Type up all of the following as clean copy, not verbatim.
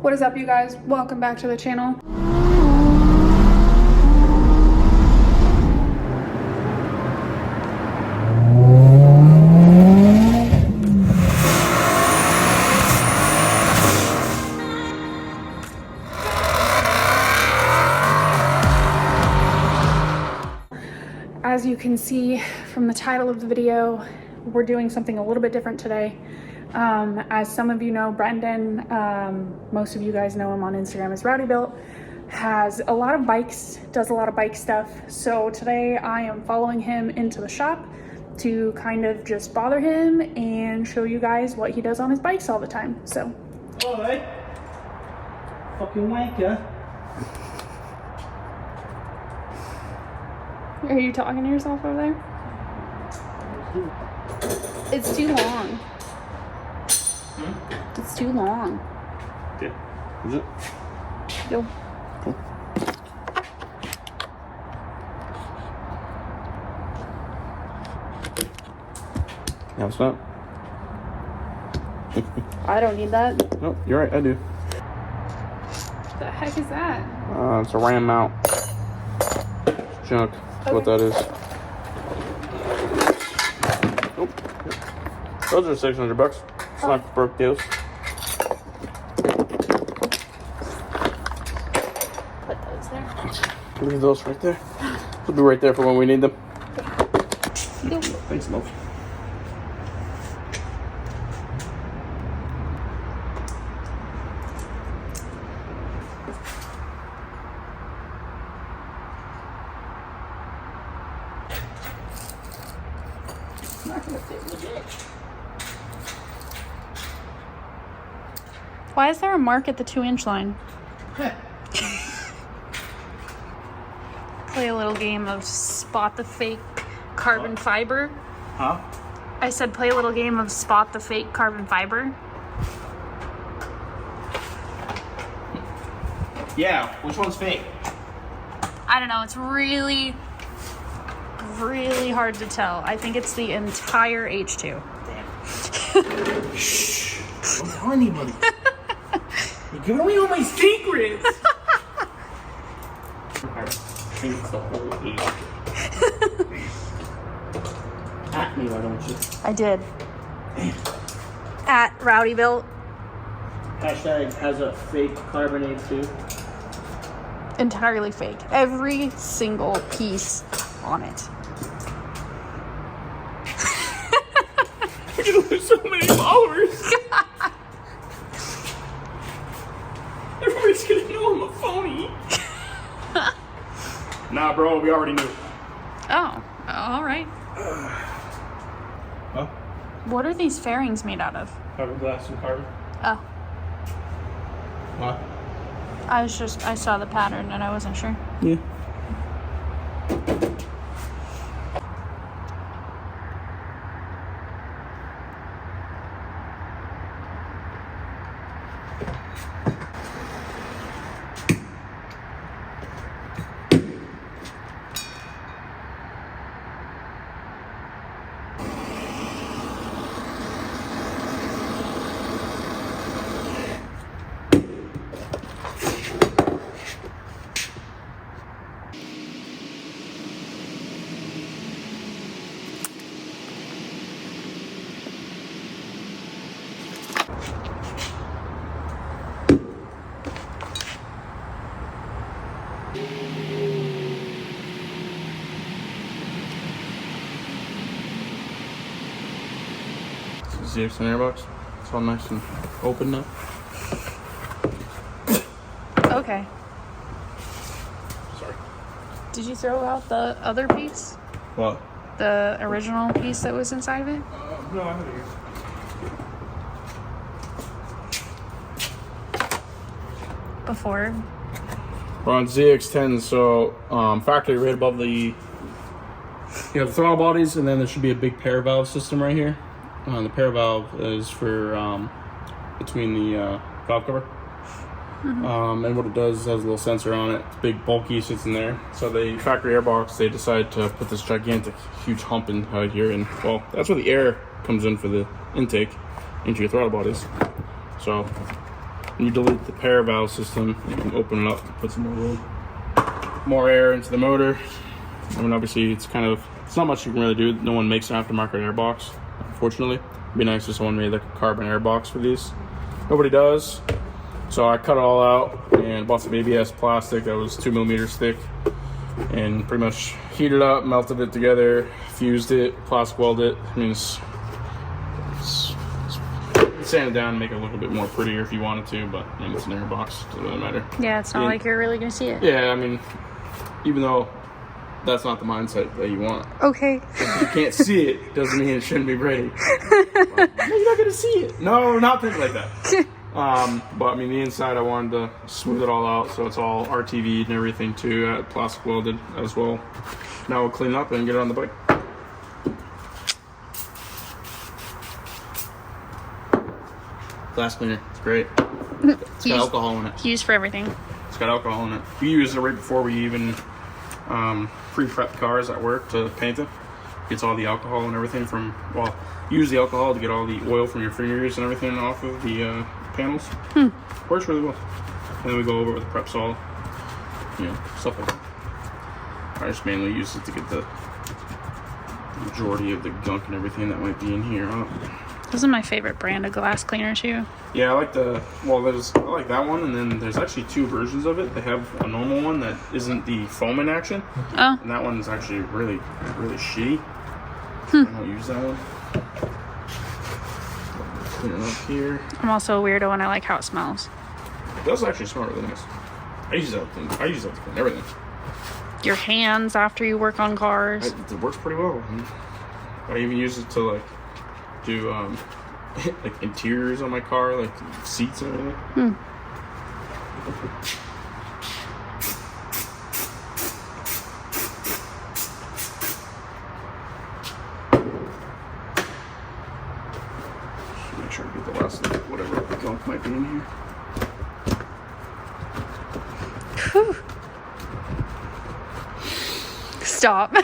What is up, you guys? Welcome back to the channel. As you can see from the title of the video, we're doing something a little bit different today. As some of you know, Brendon, most of you guys know him on Instagram as Rowdybuilt, has a lot of bikes, does a lot of bike stuff. So today I am following him into the shop to kind of just bother him and show you guys what he does on his bikes all the time. So. Alright. Fucking wanker. Are you talking to yourself over there? It's too long. It's too long. Yeah. Is it? Yo. Cool. No, it's not. I don't need that. Nope, you're right, I do. What the heck is that? It's a ram mount. It's junk. That's what that is. Nope. Those are 600 bucks. It's not broke deals. Put those there. Leave those right there. They'll be right there for when we need them. Yo. Thanks, love. Not gonna fit legit. Why is there a mark at the 2-inch line? Play a little game of spot the fake carbon fiber. Huh? I said play a little game of spot the fake carbon fiber. Yeah, which one's fake? I don't know, it's really hard to tell. I think it's the entire H2. Damn. Shh. Don't tell anybody. You're giving away all my secrets. I think it's the whole H2. At me, why don't you? I did. At Rowdybuilt. Hashtag has a fake carbonate too. Entirely fake. Every single piece on it. We're gonna lose so many followers. Everybody's gonna know I'm a phony. Nah, bro, we already knew. Oh, all right. Huh? What are these fairings made out of? Fiberglass and carbon. Oh, What? I saw the pattern and I wasn't sure. Yeah. ZX-10RR box. It's all nice and open now. Okay. Sorry. Did you throw out the other piece? What? The original piece that was inside of it? No, I have it here. Before? We're on ZX-10, so factory right above the the throttle bodies, and then there should be a big pair valve system right here. The pair valve is for between the valve cover. Mm-hmm. And what it does has a little sensor on it. It's big, bulky, sits in there. So the factory airbox, they decided to put this gigantic, huge hump in here, and well, that's where the air comes in for the intake into your throttle bodies. So when you delete the pair valve system, you can open it up to put some more air into the motor. I mean, obviously, it's not much you can really do. No one makes an aftermarket air box, unfortunately. It'd be nice if someone made like a carbon air box for these. Nobody does. So I cut it all out and bought some ABS plastic that was 2 millimeters thick, and pretty much heated up, melted it together, fused it, plastic welded it. I mean, sand it down and make it a little bit more prettier if you wanted to, but I mean, it's an air box, doesn't really matter. Yeah, it's not like you're really gonna see it. Yeah, I mean, even though that's not the mindset that you want. Okay. If you can't see it, doesn't mean it shouldn't be pretty. But, no, you're not gonna see it. No, not things like that. But I mean, the inside I wanted to smooth it all out, so it's all RTV'd and everything too, plastic welded as well. Now we'll clean it up and get it on the bike. Glass cleaner, it's great. It's got alcohol in it. Used for everything. It's got alcohol in it. We use it right before we even pre-prep cars at work to paint it. Gets all the alcohol and everything from, well, use the alcohol to get all the oil from your fingers and everything off of the panels. Works really well. And then we go over it with prep salt, stuff like that. I just mainly use it to get the majority of the gunk and everything that might be in here out. This is my favorite brand of glass cleaner too. Yeah, I like I like that one, and then there's actually 2 versions of it. They have a normal one that isn't the foam in action. Oh. And that one's actually really, really shitty. I don't use that one. Clean it up here. I'm also a weirdo and I like how it smells. It does actually smell really nice. I use that to clean everything. Your hands after you work on cars. It works pretty well. I even use it to like do like interiors on my car, like seats and everything. Make sure I get the last of whatever gunk might be in here. Whew. Stop.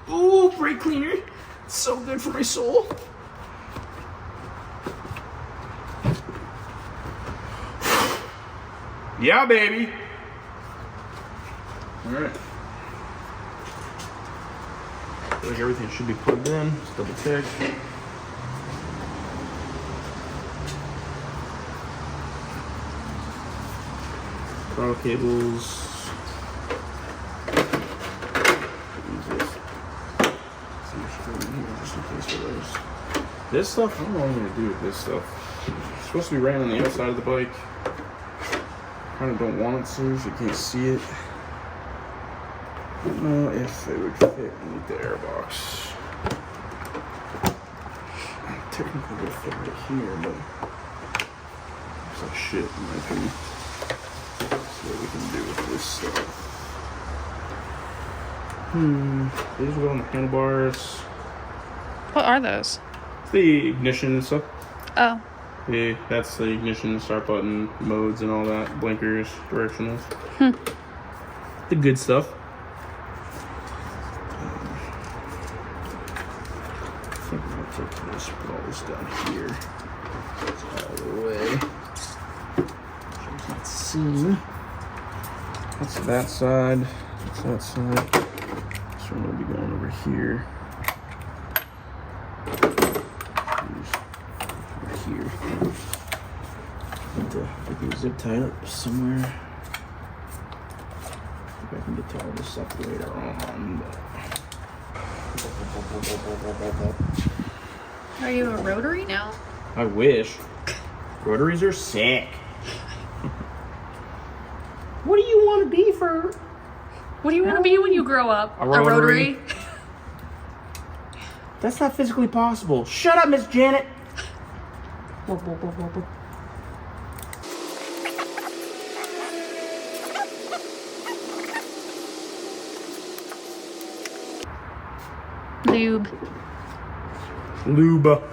Ooh, brake cleaner. It's so good for my soul. Yeah, baby. All right. I feel like everything should be plugged in. Just double check. Throttle cables. This stuff, I don't know what I'm going to do with this stuff. It's supposed to be ran on the outside of the bike. Kind of don't want it to, so you can't see it. I don't know if it would fit in the air box. Technically it would fit right here, but it's like shit in my opinion. That's what we can do with this stuff. These will go on the handlebars. What are those? The ignition and stuff. Oh. Yeah, that's the ignition, start button, modes and all that, blinkers, directionals. The good stuff. I think I'm gonna take this, put all this down here. It's all the way. So it's not seen. That's that side. That's that side. So I'm gonna be going over here. Here. I can zip tie it up somewhere. If I can get to all this stuff later on. Are you a rotary now? I wish. Rotaries are sick. What do you want to be for? What do you want to be when you grow up? A rotary? That's not physically possible. Shut up, Miss Janet. Lube.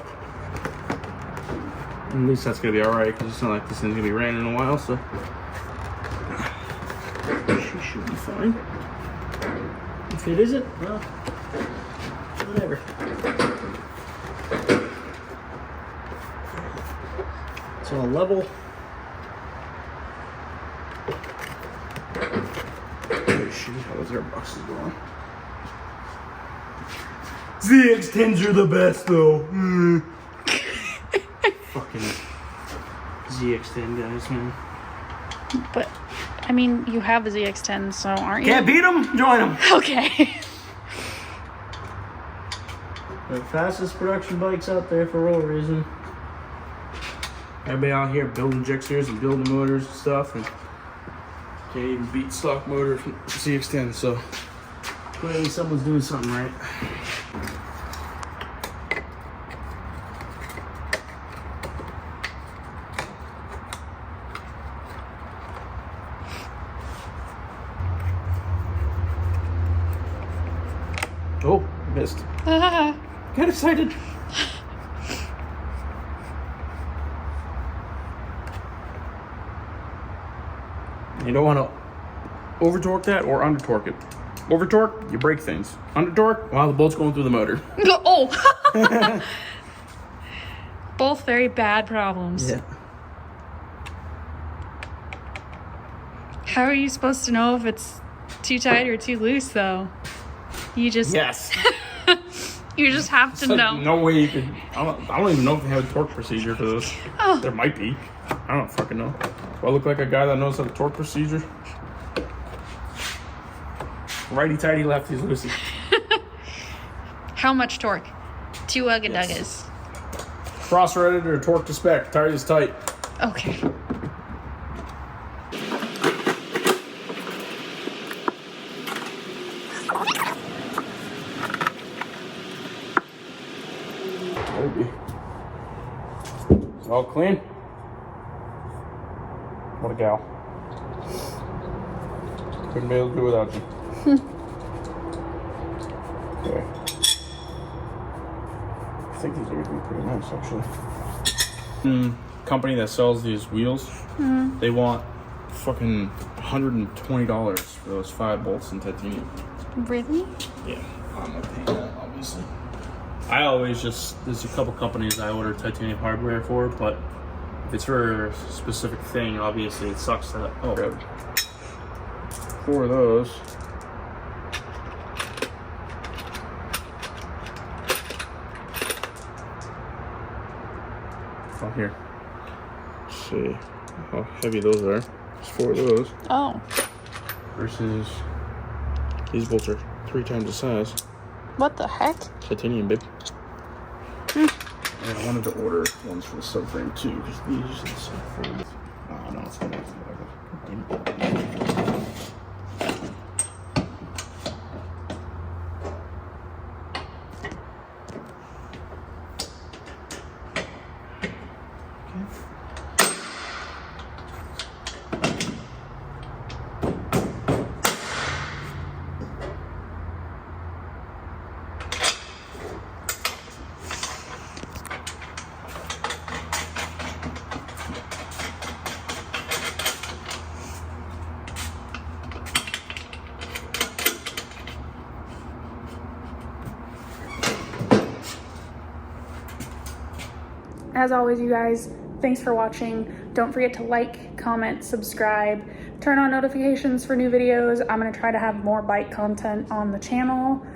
At least that's gonna be alright, because it's not like this thing's gonna be ran in a while, so she should be fine. If it isn't, well, whatever. It's all level. shoot how those airboxes going. ZX-10s are the best though. Fucking ZX-10 guys, man. But, I mean, you have a ZX-10, so aren't you? Can't beat them? Join them. Okay. They're the fastest production bikes out there for a reason. Everybody out here building injectors and building motors and stuff, and can't even beat stock motor from ZX-10, so clearly someone's doing something right. Oh, missed. Got excited. You don't want to over torque that or under torque it. Over torque, you break things. Under torque, well, the bolt's going through the motor. Oh! Both very bad problems. Yeah. How are you supposed to know if it's too tight or too loose, though? You just... Yes. You just have to Like, know. no way you could. I don't even know if they have a torque procedure for this. Oh. There might be. I don't fucking know. Do I look like a guy that knows how to torque procedure? Righty tighty, lefty's loosey. How much torque? 2 Ugga Yes. Duggas. Cross-threaded or torque to spec. Tight is tight. Okay. Maybe. It's all clean. What a gal. Couldn't be able to do without you. Okay. I think these are gonna be pretty nice, actually. Company that sells these wheels, they want fucking $120 for those 5 bolts in titanium. Really? Yeah, I'm not paying that, obviously. I always just, there's a couple companies I order titanium hardware for, but if it's for a specific thing, obviously it sucks that, oh, good. 4 of those. Oh, here. Let's see how heavy those are. There's 4 of those. Oh. Versus, these bolts are 3 times the size. What the heck? Titanium, babe. And I wanted to order ones for the subframe too, because these are the subframe. Oh no, it's gonna As always, you guys, thanks for watching. Don't forget to like, comment, subscribe, turn on notifications for new videos. I'm gonna try to have more bike content on the channel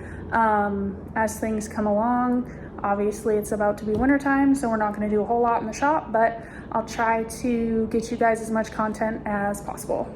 as things come along. Obviously, it's about to be wintertime, so we're not gonna do a whole lot in the shop, but I'll try to get you guys as much content as possible.